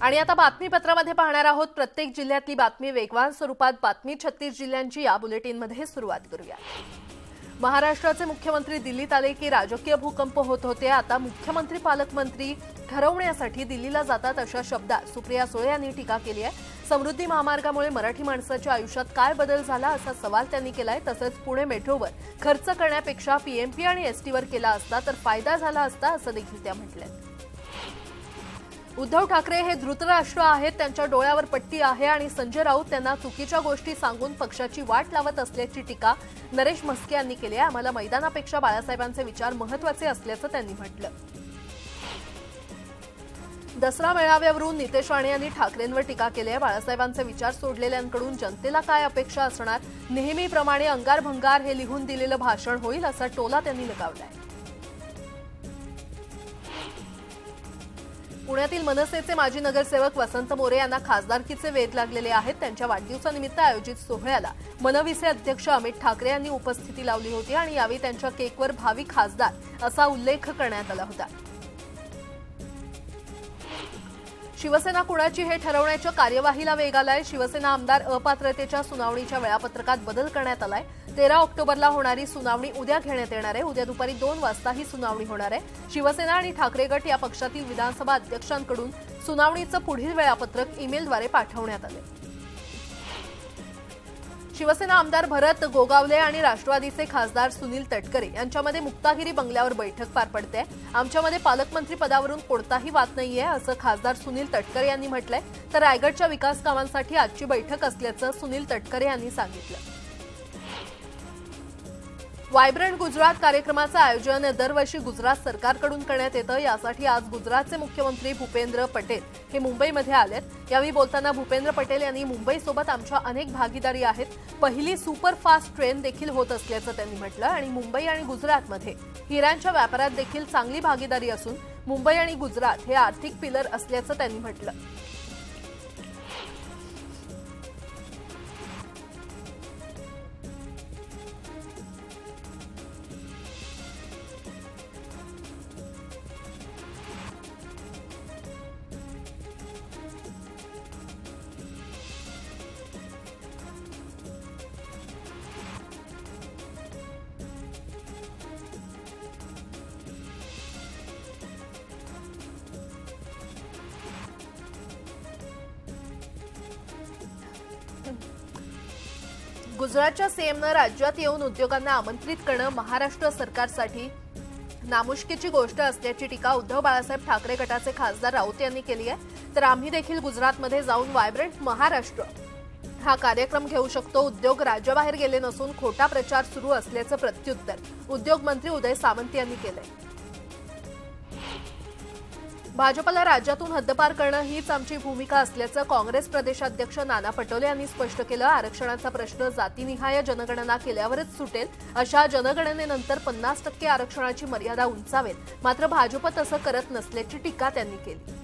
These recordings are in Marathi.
आणि आता बातमीपत्रामध्ये पाहणार आहोत प्रत्येक जिल्ह्यातली बातमी वेगवान स्वरूपात बातमी 36 जिल्ह्यांची या बुलेटिनमध्ये सुरुवात करूया। महाराष्ट्राचे मुख्यमंत्री दिल्लीत आले की राजकीय भूकंप होत होते। आता मुख्यमंत्री पालकमंत्री ठरवण्यासाठी दिल्लीला जातात अशा शब्दात सुप्रिया सुळे यांनी टीका केली आहे। समृद्धी महामार्गामुळे मराठी माणसाच्या आयुष्यात काय बदल झाला असा सवाल त्यांनी केलाय। तसंच पुणे मेट्रोवर खर्च करण्यापेक्षा पीएमपी आणि एसटीवर केला असता तर फायदा झाला असता असं देखील त्या म्हटलंय। उद्धव ठाकरे हे धृतराष्ट्र आहेत, त्यांच्या डोळ्यावर पट्टी आहे आणि संजय राऊत त्यांना चुकीच्या गोष्टी सांगून पक्षाची वाट लावत असल्याची टीका नरेश म्हस्के यांनी केली आहे। आम्हाला मैदानापेक्षा बाळासाहेबांचे विचार महत्त्वाचे असल्याचं त्यांनी म्हटलं। दसरा मेळाव्यावरून नितेश राणे यांनी ठाकरेंवर टीका केली आहे। बाळासाहेबांचे विचार सोडलेल्यांकडून जनतेला काय अपेक्षा असणार, नेहमीप्रमाणे अंगार भंगार हे लिहून दिलेलं भाषण होईल असा टोला त्यांनी लगावलाय। पुण्यातील मनसेचे माजी नगरसेवक वसंत मोरे यांना खासदारकीचे वेध लागलेले आहेत। त्यांच्या वाढदिवसानिमित्त आयोजित सोहळ्याला मनविचे अध्यक्ष अमित ठाकरे यांनी उपस्थिती लावली होती आणि यावेळी त्यांच्या केकवर भावी खासदार असा उल्लेख करण्यात आला होता। शिवसेना कुणाची हे ठरवण्याच्या कार्यवाहीला वेग आलाय। शिवसेना आमदार अपात्रतेच्या सुनावणीच्या वेळापत्रकात बदल करण्यात आलाय। 13 ऑक्टोबरला होणारी सुनावणी उद्या घेण्यात येणार आहे। उद्या दुपारी 2 वाजता ही सुनावणी होणार आहे। शिवसेना आणि ठाकरे गट या पक्षातील विधानसभा अध्यक्षांकडून सुनावणीचं पुढील वेळापत्रक ईमेलद्वारे पाठवण्यात आले। शिवसेना आमदार भरत गोगावले आणि राष्ट्रवादीचे खासदार सुनील तटकरे यांच्यामध्ये मुक्तागिरी बंगल्यावर बैठक पार पडते। आमच्यामध्ये पालकमंत्री पदावरून कोणताही वाद नाहीये असं खासदार सुनील तटकरे यांनी म्हटलंय। तर रायगडच्या विकास कामांसाठी आजची बैठक असल्याचं सुनील तटकरे यांनी सांगितलं। व्हायब्रंट गुजरात कार्यक्रमाचं आयोजन दरवर्षी गुजरात सरकारकडून करण्यात येतं। यासाठी आज गुजरातचे मुख्यमंत्री भूपेंद्र पटेल हे मुंबईमध्ये आलेत। यावेळी बोलताना भूपेंद्र पटेल यांनी मुंबईसोबत आमच्या अनेक भागीदारी आहेत, पहिली सुपरफास्ट ट्रेन देखील होत असल्याचं त्यांनी म्हटलं। आणि मुंबई आणि गुजरातमध्ये हिऱ्यांच्या व्यापारात देखील चांगली भागीदारी असून मुंबई आणि गुजरात हे आर्थिक पिलर असल्याचं त्यांनी म्हटलं। गुजरातच्या सीएमनं राज्यात येऊन उद्योगांना आमंत्रित करणं महाराष्ट्र सरकारसाठी नामुष्कीची गोष्ट असल्याची टीका उद्धव बाळासाहेब ठाकरे गटाचे खासदार राऊत यांनी केली आहे। तर आम्ही देखील गुजरातमध्ये जाऊन व्हायब्रंट महाराष्ट्र हा कार्यक्रम घेऊ शकतो। उद्योग राज्याबाहेर गेले नसून खोटा प्रचार सुरू असल्याचं प्रत्युत्तर उद्योग मंत्री उदय सामंत यांनी केलंय। भाजपला राज्यातून हद्दपार करणं हीच आमची भूमिका असल्याचं काँग्रेस प्रदेशाध्यक्ष नाना पटोले यांनी स्पष्ट केलं। आरक्षणाचा प्रश्न जातीनिहाय जनगणना केल्यावरच सुटेल, अशा जनगणनेनंतर 50% आरक्षणाची मर्यादा उंचावेल, मात्र भाजप तसं करत नसल्याची टीका त्यांनी केली।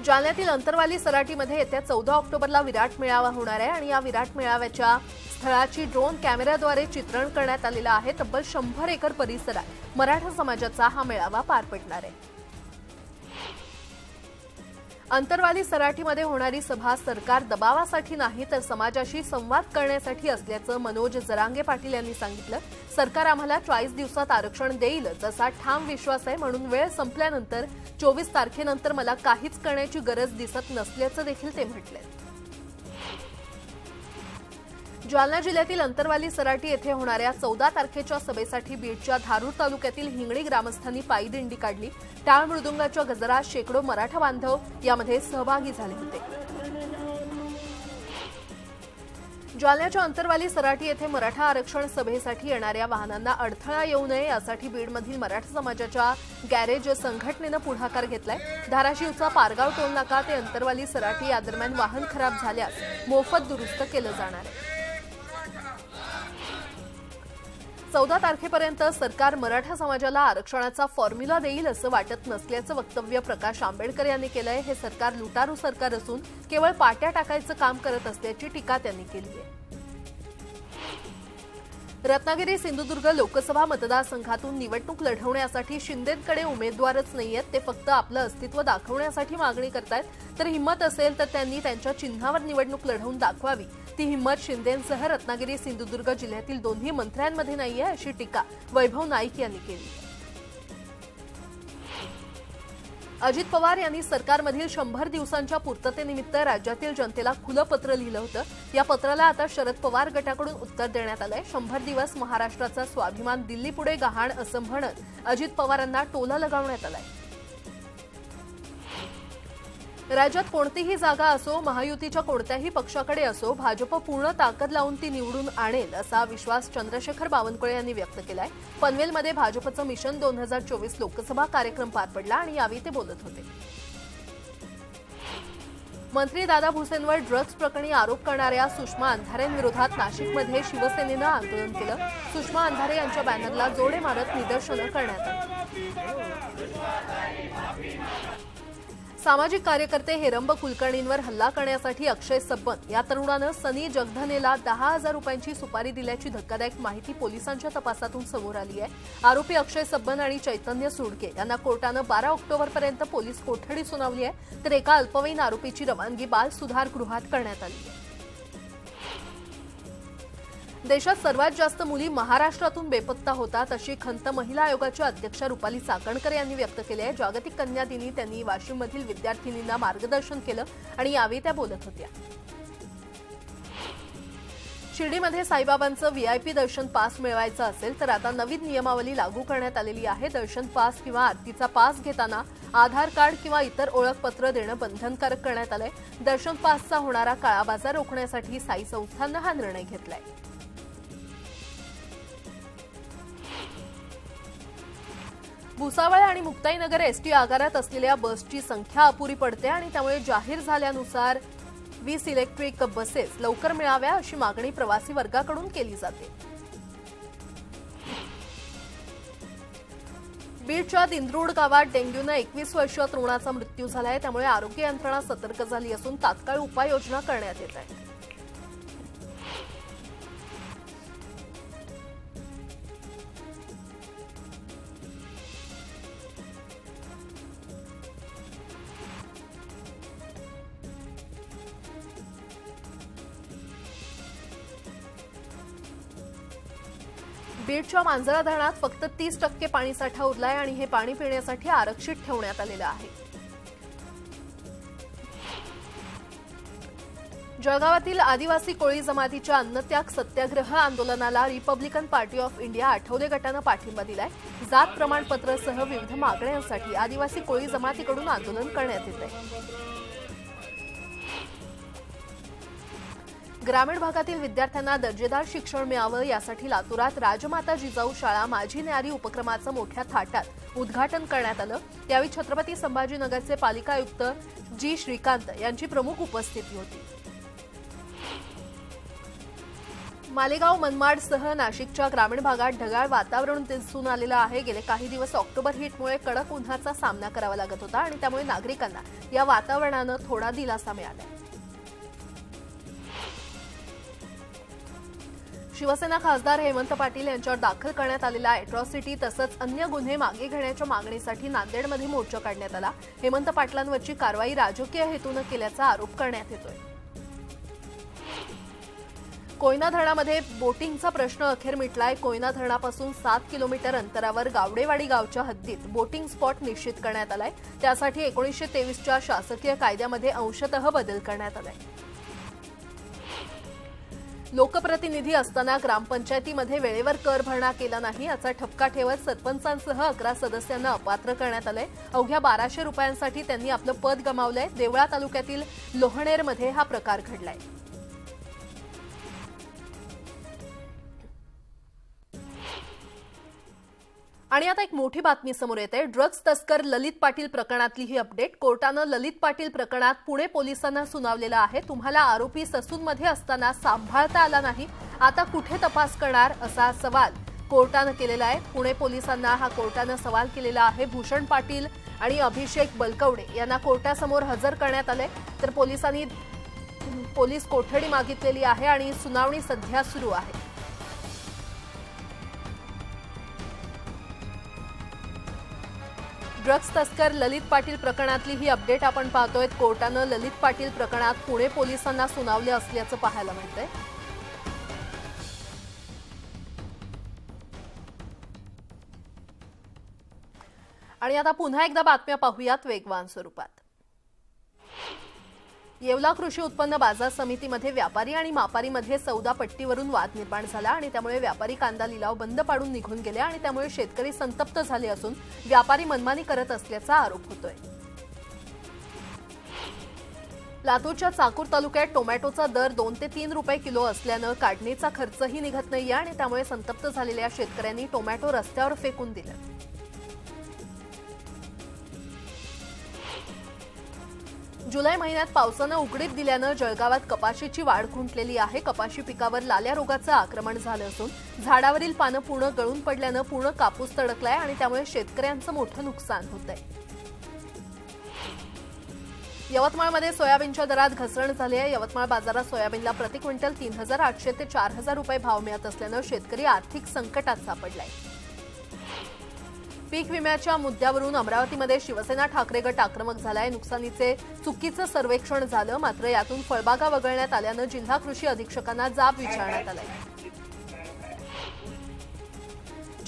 जालन्यातील अंतरवाली सराटीमध्ये येत्या 14 ऑक्टोबरला विराट मेळावा होणार आहे आणि या विराट मेळाव्याच्या स्थळाची ड्रोन कॅमेऱ्याद्वारे चित्रण करण्यात आलेलं आहे। तब्बल 100 एकर परिसरात मराठा समाजाचा हा मेळावा पार पडणार आहे। अंतरवाली सराटीमध्ये होणारी सभा सरकार दबावासाठी नाही तर समाजाशी संवाद करण्यासाठी असल्याचं मनोज जरांगे पाटील यांनी सांगितलं। सरकार आम्हाला 40 दिवसात आरक्षण देईलच असा ठाम विश्वास आहे, म्हणून वेळ संपल्यानंतर 24 तारखेनंतर मला काहीच करण्याची गरज दिसत नसल्याचं देखील ते म्हटले। जालना जिल्ह्यातील अंतरवाली सराटी येथे होणाऱ्या 14 तारखेच्या सभेसाठी बीडच्या धारूर तालुक्यातील हिंगणी ग्रामस्थांनी पायी दिंडी काढली। टाळ मृदुंगाच्या गजरात शेकडो मराठा बांधव यामध्ये सहभागी झाले होते। जालन्याच्या अंतरवाली सराटी येथे मराठा आरक्षण सभेसाठी येणाऱ्या वाहनांना अडथळा येऊ नये यासाठी बीडमधील मराठा समाजाच्या गॅरेज संघटनेनं पुढाकार घेतलाय। धाराशिवचा पारगाव टोल नाका ते अंतरवाली सराटी या दरम्यान वाहन खराब झाल्यास मोफत दुरुस्त केलं जाणार आहे। 14 तारखेपर्यंत सरकार मराठा समाजाला आरक्षणाचा फॉर्म्युला देईल असं वाटत नसल्याचं वक्तव्य प्रकाश आंबेडकर यांनी केलंय। हे सरकार लुटारू सरकार असून केवळ पाट्या टाकायचं काम करत असल्याची टीका त्यांनी केली आहे। रत्नागिरी सिंधुदुर्ग लोकसभा मतदारसंघातून निवडणूक लढवण्यासाठी शिंदेंकडे उमेदवारच नाहीयेत, ते फक्त आपलं अस्तित्व दाखवण्यासाठी मागणी करतायत। तर हिम्मत असेल तर त्यांनी त्यांच्या चिन्हावर निवडणूक लढवून दाखवावी। ती हिम्मत शिंदेंसह रत्नागिरी सिंधुदुर्ग जिल्ह्यातील दोन्ही मंत्र्यांमध्ये नाहीये, अशी टीका वैभव नाईक यांनी केली। अजित पवार यांनी सरकारमधील 100 दिवसांच्या पूर्ततेनिमित्त राज्यातील जनतेला खुलं पत्र लिहिलं होतं। या पत्राला आता शरद पवार गटाकडून उत्तर देण्यात आलंय। 100 दिवस महाराष्ट्राचा स्वाभिमान दिल्लीपुढे गहाण असं म्हणत अजित पवारांना टोला लगावण्यात आलाय। राज्यात कोणतीही जागा असो, महायुतीच्या कोणत्याही पक्षाकडे असो, भाजप पूर्ण ताकद लावून ती निवडून आणेल असा विश्वास चंद्रशेखर बावनकुळे यांनी व्यक्त केलाय। पनवेलमध्ये भाजपचं मिशन 2024 लोकसभा कार्यक्रम पार पडला आणि यावेळी ते बोलत होते। मंत्री दादा भुसेंवर ड्रग्ज प्रकरणी आरोप करणाऱ्या सुषमा अंधारेंविरोधात नाशिकमध्ये शिवसेनेनं आंदोलन केलं। सुषमा अंधारे यांच्या बॅनरला जोडे मारत निदर्शनं करण्यात आली। सामाजिक कार्यकर्ते हेरंब कुलकर्णींवर हल्ला करण्यासाठी अक्षय सब्बन या तरुणानं सनी जगधनेला 10,000 रुपयांची सुपारी दिल्याची धक्कादायक माहिती पोलिसांच्या तपासातून समोर आली आहे। आरोपी अक्षय सब्बन आणि चैतन्य सुडके यांना कोर्टानं 12 ऑक्टोबरपर्यंत पोलीस कोठडी सुनावली आहे, तर एका अल्पवयीन आरोपीची रवानगी बाल सुधार गृहात करण्यात आली आहे। देशात सर्वात जास्त मुली महाराष्ट्रातून बेपत्ता होतात अशी खंत महिला आयोगाच्या अध्यक्षा रुपाली चाकणकर यांनी व्यक्त केली आहे। जागतिक कन्या दिनी त्यांनी वाशिममधील विद्यार्थिनींना मार्गदर्शन केलं आणि यावेळी त्या बोलत होत्या। शिर्डीमध्ये साईबाबांचं व्हीआयपी दर्शन पास मिळवायचं असेल तर आता नवीन नियमावली लागू करण्यात आलेली आहे। दर्शन पास किंवा आरतीचा पास घेताना आधार कार्ड किंवा इतर ओळखपत्र देणं बंधनकारक करण्यात आलंय। दर्शन पासचा होणारा काळाबाजार रोखण्यासाठी साई संस्थाननं हा निर्णय घेतलाय। भुसावळ आणि मुक्ताईनगर एसटी आगारात असलेल्या बसची संख्या अपुरी पडते आणि त्यामुळे जाहीर झाल्यानुसार 20 इलेक्ट्रिक बसेस लवकर मिळाव्या अशी मागणी प्रवासी वर्गाकडून केली जाते। बीडच्या दिंद्रूड गावात डेंग्यूनं 21 वर्षीय तरुणाचा मृत्यू झालाय, त्यामुळे आरोग्य यंत्रणा सतर्क झाली असून तात्काळ उपाययोजना करण्यात येत आहेत। बीडच्या मांजरा धरणात फक्त 30% पाणीसाठा उरलाय आणि हे पाणी पिण्यासाठी आरक्षित ठेवण्यात आलेलं आहे। जळगावातील आदिवासी कोळी जमातीच्या अन्नत्याग सत्याग्रह आंदोलनाला Republican party of India Athawale गटानं पाठिंबा दिलाय। जात प्रमाणपत्रासह विविध मागण्यांसाठी आदिवासी कोळी जमातीकडून आंदोलन करण्यात येत आहे। ग्रामीण भागातील विद्यार्थ्यांना दर्जेदार शिक्षण मिळावं यासाठी लातूरात राजमाता जिजाऊ शाळा माझी न्यारी उपक्रमाचं मोठ्या थाटात उद्घाटन करण्यात आलं। त्यावेळी छत्रपती संभाजीनगरचे पालिका आयुक्त जी श्रीकांत यांची प्रमुख उपस्थिती होती। मालेगाव मनमाडसह नाशिकच्या ग्रामीण भागात ढगाळ वातावरण दिसून आलेलं आहे। गेले काही दिवस ऑक्टोबर हीटमुळे कडक उन्हाचा सामना करावा लागत होता आणि त्यामुळे नागरिकांना या वातावरणानं थोडा दिलासा मिळाला। शिवसेना खासदार हेमंत पाटील यांच्यावर दाखल करण्यात आलेला अॅट्रॉसिटी तसंच अन्य गुन्हे मागे घेण्याच्या मागणीसाठी नांदेडमध्ये मोर्चा काढण्यात आला। हेमंत पाटलांवरची कारवाई राजकीय हेतूनं केल्याचा आरोप करण्यात येतोय। कोयना धरणामध्ये बोटिंगचा प्रश्न अखेर मिटलाय। कोयना धरणापासून 7 किलोमीटर अंतरावर गावडेवाडी गावच्या हद्दीत बोटिंग स्पॉट निश्चित करण्यात आलाय। त्यासाठी 1923च्या शासकीय कायद्यामध्ये अंशतः बदल करण्यात आलाय। लोकप्रतिनिधी असताना ग्रामपंचायतीमध्ये वेळेवर कर भरणा केला नाही याचा ठपका ठेवत सरपंचांसह 11 सदस्यांना अपात्र करण्यात आलंय। अवघ्या 1200 रुपयांसाठी त्यांनी आपलं पद गमावलंय। देवळा तालुक्यातील लोहणेरमध्ये हा प्रकार घडलाय। आणि आता एक मोठी बातमी समोर येते। ड्रग्ज तस्कर ललित पाटील प्रकरणातली ही अपडेट। कोर्टानं ललित पाटील प्रकरणात पुणे पोलिसांना सुनावलेलं आहे। तुम्हाला आरोपी ससूनमध्ये असताना सांभाळता आला नाही, आता कुठे तपास करणार असा सवाल कोर्टानं केलेला आहे। पुणे पोलिसांना हा कोर्टानं सवाल केलेला आहे। भूषण पाटील आणि अभिषेक बलकवडे यांना कोर्टासमोर हजर करण्यात आले, तर पोलिसांनी पोलीस कोठडी मागितलेली आहे आणि सुनावणी सध्या सुरू आहे। ड्रग्ज तस्कर ललित पाटील प्रकरणातली ही अपडेट आपण पाहतोय. कोर्टानं ललित पाटील प्रकरणात पुणे पोलिसांना सुनावले असल्याचं पाहायला मिळतंय. आणि आता पुन्हा एकदा बातम्या पाहूयात वेगवान स्वरूपात. येवला कृषी उत्पन्न बाजार समितीमध्ये व्यापारी आणि मापारीमध्ये सौदा पट्टीवरून वाद निर्माण झाला आणि त्यामुळे व्यापारी कांदा लिलाव बंद पाडून निघून गेले आणि त्यामुळे शेतकरी संतप्त झाले असून व्यापारी मनमानी करत असल्याचा आरोप होतोय. लातूरच्या चाकूर तालुक्यात टोमॅटोचा दर 2 ते 3 रुपये किलो असल्यानं काढणीचा खर्चही निघत नाहीये आणि त्यामुळे संतप्त झालेल्या शेतकऱ्यांनी टोमॅटो रस्त्यावर फेकून दिले. जुलै महिन्यात पावसानं उघडीप दिल्यानं जळगावात कपाशीची वाढ खुंटलेली आहे. कपाशी पिकावर लाल्या रोगाचं आक्रमण झालं असून झाडावरील पानं पूर्ण गळून पडल्यानं पूर्ण कापूस तडकलाय आणि त्यामुळे शेतकऱ्यांचं मोठं नुकसान होतंय. यवतमाळमध्ये सोयाबीनच्या दरात घसरण झाली आहे. यवतमाळ बाजारात सोयाबीनला प्रति क्विंटल 3,800 ते 4,000 रुपये भाव मिळत असल्यानं शेतकरी आर्थिक संकटात सापडलाय. पीक विम्याच्या मुद्द्यावरून अमरावतीमध्ये शिवसेना ठाकरे गट आक्रमक झालाय. नुकसानीचे चुकीचं सर्वेक्षण झालं, मात्र यातून फळबागा वगळण्यात आल्यानं जिल्हा कृषी अधीक्षकांना जाब विचारण्यात आलाय.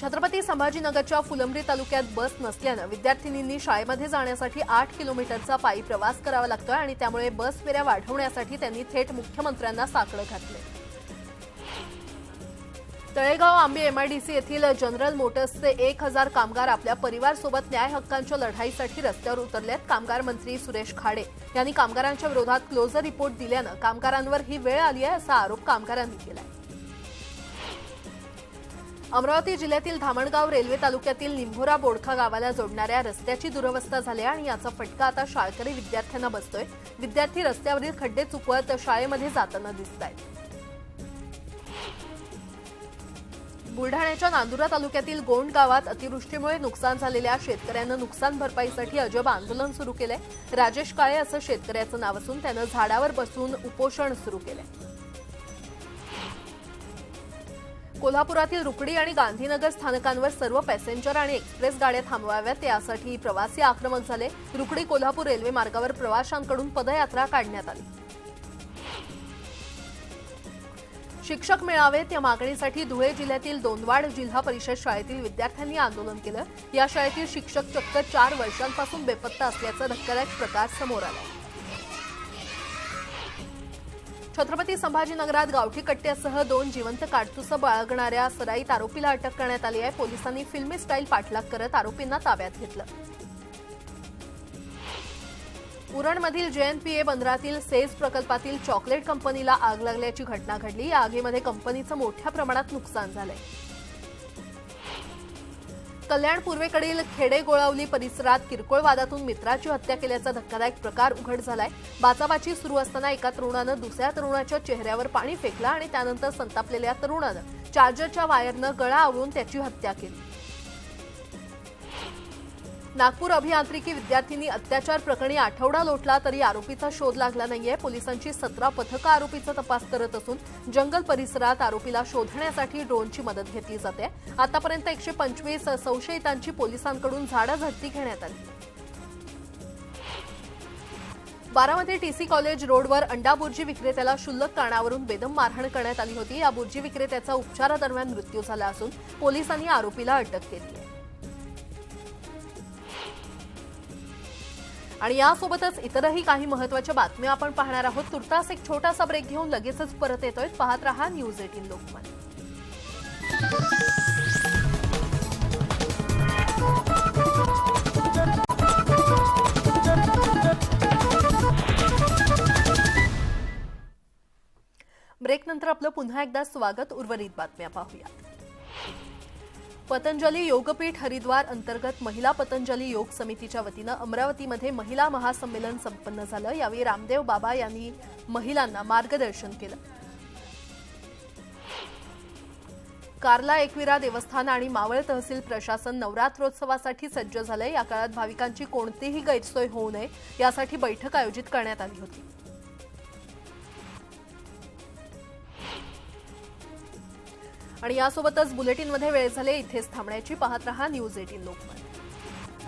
छत्रपती संभाजीनगरच्या फुलंब्री तालुक्यात बस नसल्यानं विद्यार्थिनींनी शाळेमध्ये जाण्यासाठी 8 किलोमीटरचा पायी प्रवास करावा लागतोय आणि त्यामुळे बस फेऱ्या वाढवण्यासाठी त्यांनी थेट मुख्यमंत्र्यांना साकडं घातलंय. तळेगाव आंबे एमआयडीसी येथील जनरल मोटर्सचे 1,000 कामगार आपल्या परिवारासोबत न्याय हक्कांच्या लढाईसाठी रस्त्यावर उतरलेत. कामगार मंत्री सुरेश खाडे यांनी कामगारांच्या विरोधात क्लोजर रिपोर्ट दिल्यानं कामगारांवर ही वेळ आली आहे असा आरोप कामगारांनी केलाय. अमरावती जिल्ह्यातील धामणगाव रेल्वे तालुक्यातील निंभोरा बोडखा गावाला जोडणाऱ्या रस्त्याची दुरवस्था झाली आहे आणि याचा फटका आता शाळकरी विद्यार्थ्यांना बसतोय. विद्यार्थी रस्त्यावरील खड्डे चुकवत शाळेमध्ये जाताना दिसतायत. बुलढाण्याच्या नांदुरा तालुक्यातील गोंड गावात अतिवृष्टीमुळे नुकसान झालेल्या शेतकऱ्यांना नुकसान भरपाईसाठी अजब आंदोलन सुरू केलंय. राजेश काळे असं शेतकऱ्याचं नाव असून त्यानं झाडावर बसून उपोषण सुरू केलंय. कोल्हापुरातील रुकडी आणि गांधीनगर स्थानकांवर सर्व पॅसेंजर आणि एक्सप्रेस गाड्या थांबवाव्यात यासाठी प्रवासी आक्रमक झाले. रुकडी कोल्हापूर रेल्वे मार्गावर प्रवाशांकडून पदयात्रा काढण्यात आली. शिक्षक मिळावेत या मागणीसाठी धुळे जिल्ह्यातील दोंदवाड जिल्हा परिषद शाळेतील विद्यार्थ्यांनी आंदोलन केलं. या शाळेतील शिक्षक चक्क 4 वर्षांपासून बेपत्ता असल्याचा धक्कादायक प्रकार समोर आला. छत्रपती संभाजीनगरात गावठी कट्ट्यासह 2 जिवंत काडतुसं बाळगणाऱ्या सराईत आरोपीला अटक करण्यात आली आहे. पोलिसांनी फिल्मी स्टाईल पाठलाग करत आरोपींना ताब्यात घेतलं. उरणमधील JNPA बंदरातील सेज प्रकल्पातील चॉकलेट कंपनीला आग लागल्याची घटना घडली. या आगीमध्ये कंपनीचं मोठ्या प्रमाणात नुकसान झालंय. कल्याण पूर्वेकडील खेडे गोळावली परिसरात किरकोळ वादातून मित्राची हत्या केल्याचा धक्कादायक प्रकार उघड झालाय. बाचाबाची सुरू असताना एका तरुणानं दुसऱ्या तरुणाच्या चेहऱ्यावर पाणी फेकलं आणि त्यानंतर संतापलेल्या तरुणानं चार्जरच्या वायरनं गळा आवळून त्याची हत्या केली. नागपूर अभियांत्रिकी विद्यार्थिनी अत्याचार प्रकरणी आठवडा लोटला तरी आरोपीचा शोध लागला नाहीये. पोलिसांची 17 पथकं आरोपीचा तपास करत असून जंगल परिसरात आरोपीला शोधण्यासाठी ड्रोनची मदत घेतली जाते. आतापर्यंत 125 संशयितांची पोलिसांकडून झाडाझडती घेण्यात आली. बारामती TC कॉलेज रोडवर अंडा बुर्जी विक्रेत्याला क्षुल्लक कारणावरून बेदम मारहाण करण्यात आली होती. या बुर्जी विक्रेत्याचा उपचारादरम्यान मृत्यू झाला असून पोलिसांनी आरोपीला अटक केली आहे. आणि यासोबतच इतरही काही महत्त्वाच्या बातम्या आपण पाहणार आहोत. तुर्तास एक छोटासा ब्रेक घेऊन लगेचच परत येतोय. पाहत रहा न्यूज 18 लोकमत. ब्रेकनंतर आपलं पुन्हा एकदा स्वागत. उर्वरित बातम्या पाहूया. पतंजली योगपीठ हरिद्वार अंतर्गत महिला पतंजली योग समितीच्या वतीनं अमरावतीमध्ये महिला महासंमेलन संपन्न झालं. यावेळी रामदेव बाबा यांनी महिलांना मार्गदर्शन केलं. कार्ला एकविरा देवस्थान आणि मावळ तहसील प्रशासन नवरात्रोत्सवासाठी सज्ज झालंय. या काळात भाविकांची कोणतीही गैरसोय होऊ नये यासाठी बैठक आयोजित करण्यात आली होती. आणि यासोबतच बुलेटिनमध्ये वेळ झाले इथेच थांबण्याची. पाहत रहा न्यूज 18 लोकमत.